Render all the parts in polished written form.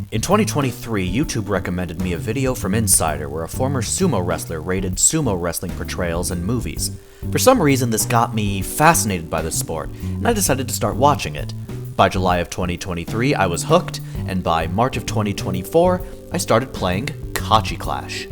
In 2023, YouTube recommended me a video from Insider where a former sumo wrestler rated sumo wrestling portrayals in movies. For some reason, this got me fascinated by the sport, and I decided to start watching it. By July of 2023, I was hooked, and by March of 2024, I started playing Kachi Clash.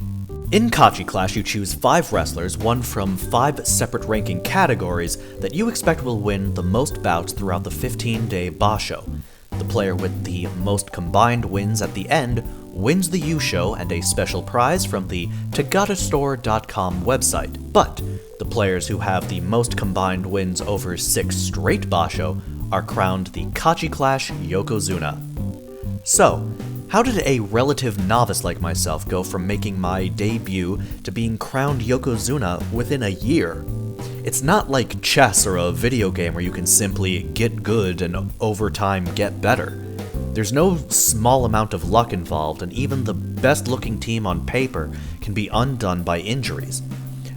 In Kachi Clash, you choose 5 wrestlers, one from 5 separate ranking categories that you expect will win the most bouts throughout the 15-day basho. The player with the most combined wins at the end wins the U-Show and a special prize from the tagatastore.com website. But the players who have the most combined wins over 6 straight basho are crowned the Kachi Clash Yokozuna. So, how did a relative novice like myself go from making my debut to being crowned Yokozuna within a year? It's not like chess or a video game where you can simply get good and over time get better. There's no small amount of luck involved, and even the best looking team on paper can be undone by injuries.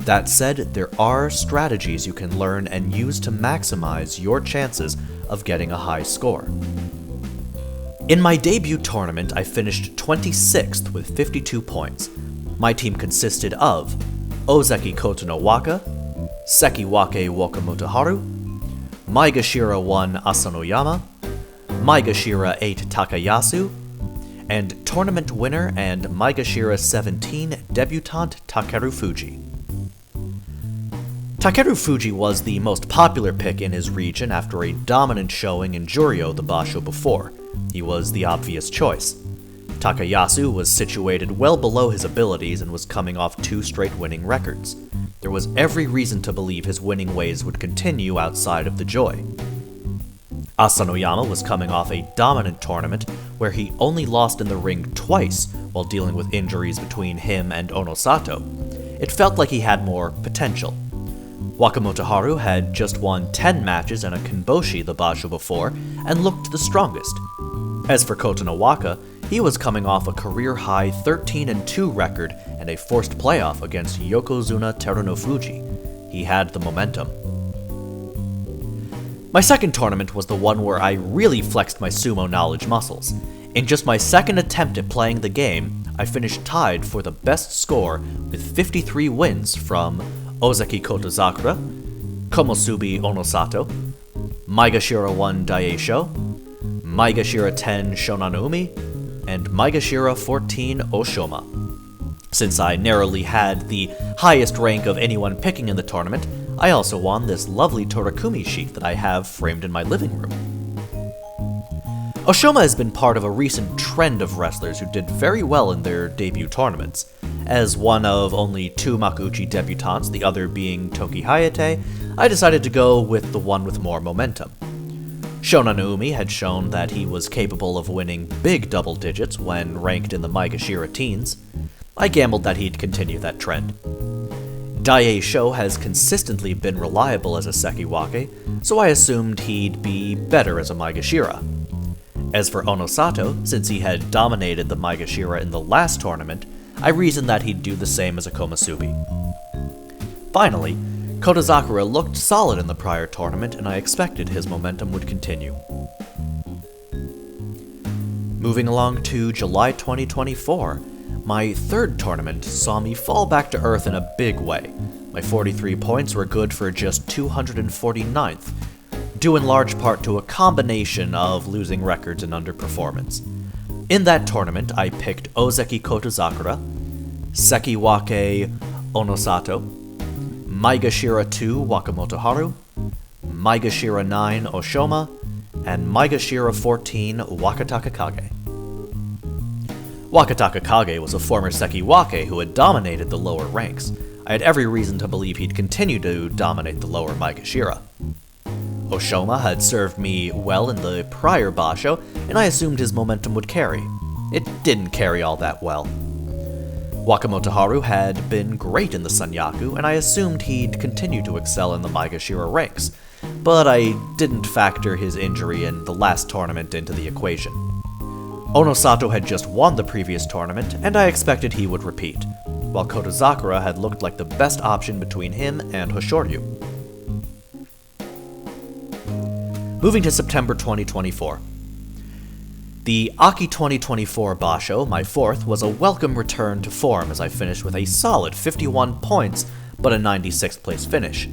That said, there are strategies you can learn and use to maximize your chances of getting a high score. In my debut tournament, I finished 26th with 52 points. My team consisted of Ozeki Kotonowaka, Sekiwake Wakamotoharu, Maegashira 1 Asanoyama, Maegashira 8 Takayasu, and tournament winner and Maegashira 17 debutant Takeru Fuji. Takeru Fuji was the most popular pick in his region after a dominant showing in Juryo the basho before. He was the obvious choice. Takayasu was situated well below his abilities and was coming off 2 straight winning records. There was every reason to believe his winning ways would continue outside of the Joy. Asanoyama was coming off a dominant tournament where he only lost in the ring twice while dealing with injuries between him and Onosato. It felt like he had more potential. Wakamotoharu had just won 10 matches and a Kinboshi the basho before and looked the strongest. As for Kotonowaka, he was coming off a career-high 13-2 record and a forced playoff against Yokozuna Terunofuji. He had the momentum. My second tournament was the one where I really flexed my sumo knowledge muscles. In just my second attempt at playing the game, I finished tied for the best score with 53 wins from Ozeki Kotozakura, Komusubi Onosato, Maegashira 1 Daieisho, Maegashira 10 Shonanumi, and Maegashira 14 Oshoma. Since I narrowly had the highest rank of anyone picking in the tournament, I also won this lovely Torakumi sheet that I have framed in my living room. Oshoma has been part of a recent trend of wrestlers who did very well in their debut tournaments. As one of only 2 Makuuchi debutantes, the other being Toki Hayate, I decided to go with the one with more momentum. Shonanumi had shown that he was capable of winning big double digits when ranked in the Maegashira teens. I gambled that he'd continue that trend. Daieisho has consistently been reliable as a Sekiwake, so I assumed he'd be better as a Maegashira. As for Onosato, since he had dominated the Maegashira in the last tournament, I reasoned that he'd do the same as a Komusubi. Finally, Kotozakura looked solid in the prior tournament, and I expected his momentum would continue. Moving along to July 2024, my third tournament saw me fall back to earth in a big way. My 43 points were good for just 249th, due in large part to a combination of losing records and underperformance. In that tournament, I picked Ozeki Kotozakura, Sekiwake Onosato, Maegashira 2 Wakamotoharu, Maegashira 9 Oshoma, and Maegashira 14 Wakataka Kage. Wakataka Kage was a former Sekiwake who had dominated the lower ranks. I had every reason to believe he'd continue to dominate the lower Maegashira. Oshoma had served me well in the prior basho, and I assumed his momentum would carry. It didn't carry all that well. Wakamotoharu had been great in the Sanyaku, and I assumed he'd continue to excel in the Maegashira ranks, but I didn't factor his injury in the last tournament into the equation. Onosato had just won the previous tournament, and I expected he would repeat, while Kotozakura had looked like the best option between him and Hoshoryu. Moving to September 2024. The Aki 2024 Basho, my fourth, was a welcome return to form as I finished with a solid 51 points, but a 96th place finish.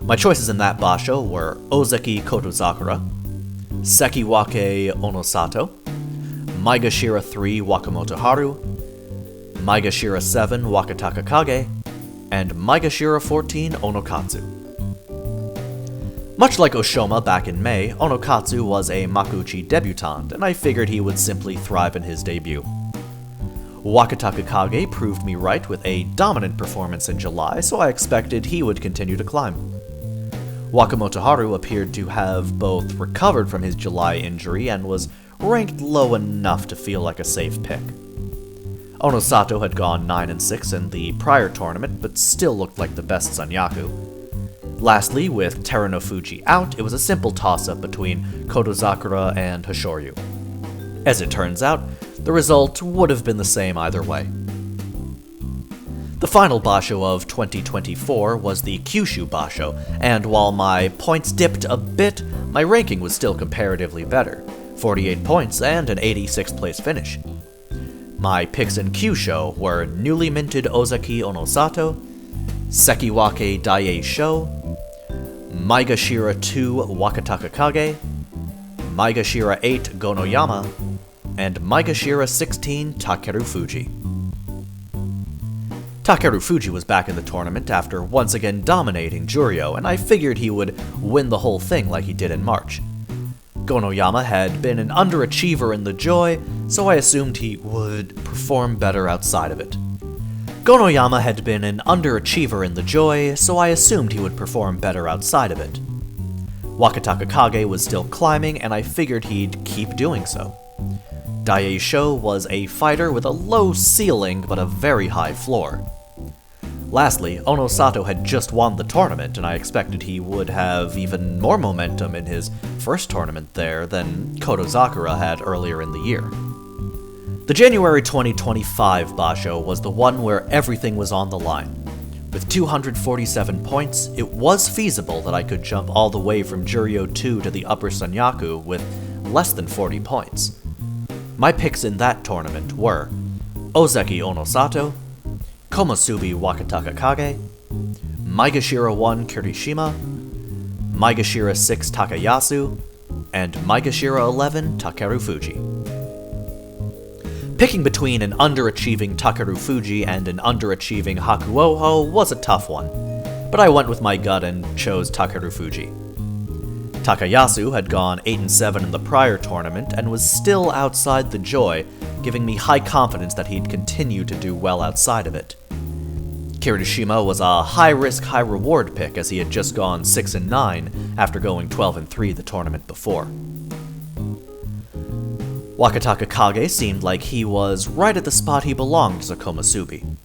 My choices in that Basho were Ozeki Kotozakura, Sekiwake Onosato, Maegashira 3 Wakamoto Haru, Maegashira 7 Wakataka Kage, and Maegashira 14 Onokatsu. Much like Oshoma back in May, Onokatsu was a Makuuchi debutante, and I figured he would simply thrive in his debut. Wakataka Kage proved me right with a dominant performance in July, so I expected he would continue to climb. Wakamoto Haru appeared to have both recovered from his July injury and was ranked low enough to feel like a safe pick. Onosato had gone 9-6 in the prior tournament, but still looked like the best Sanyaku. Lastly, with Terunofuji out, it was a simple toss-up between Kotozakura and Hoshoryu. As it turns out, the result would have been the same either way. The final Basho of 2024 was the Kyushu Basho, and while my points dipped a bit, my ranking was still comparatively better, 48 points and an 86th place finish. My picks in Kyushu were newly minted Ozeki Onosato, Sekiwake Daie Sho, Maegashira 2 Wakataka Kage, Maegashira 8 Gonoyama, and Maegashira 16 Takeru Fuji. Takeru Fuji was back in the tournament after once again dominating Juryo, and I figured he would win the whole thing like he did in March. Gonoyama had been an underachiever in the Joy, so I assumed he would perform better outside of it. Wakataka Kage was still climbing, and I figured he'd keep doing so. Daie Sho was a fighter with a low ceiling but a very high floor. Lastly, Onosato had just won the tournament, and I expected he would have even more momentum in his first tournament there than Kotozakura had earlier in the year. The January 2025 Basho was the one where everything was on the line. With 247 points, it was feasible that I could jump all the way from Juryo 2 to the Upper Sanyaku with less than 40 points. My picks in that tournament were Ozeki Onosato, Komusubi Wakataka Kage, Maegashira 1 Kirishima, Maegashira 6 Takayasu, and Maegashira 11 Takeru Fuji. Picking between an underachieving Takeru Fuji and an underachieving Hakuoho was a tough one, but I went with my gut and chose Takeru Fuji. Takayasu had gone 8-7 in the prior tournament and was still outside the Joy, giving me high confidence that he'd continue to do well outside of it. Kirishima was a high-risk, high-reward pick as he had just gone 6-9 after going 12-3 the tournament before. Wakataka Kage seemed like he was right at the spot he belonged as a Komusubi.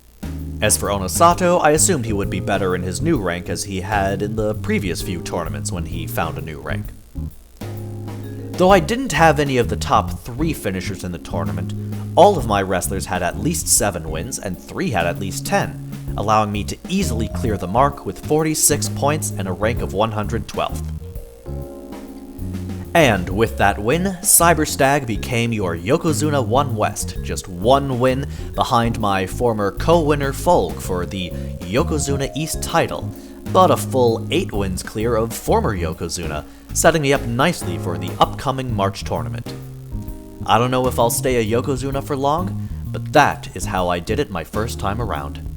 As for Onosato, I assumed he would be better in his new rank as he had in the previous few tournaments when he found a new rank. Though I didn't have any of the top 3 finishers in the tournament, all of my wrestlers had at least 7 wins and 3 had at least 10, allowing me to easily clear the mark with 46 points and a rank of 112th. And with that win, Cyberstag became your Yokozuna 1 West, just 1 win behind my former co-winner Folg for the Yokozuna East title, but a full 8 wins clear of former Yokozuna, setting me up nicely for the upcoming March tournament. I don't know if I'll stay a Yokozuna for long, but that is how I did it my first time around.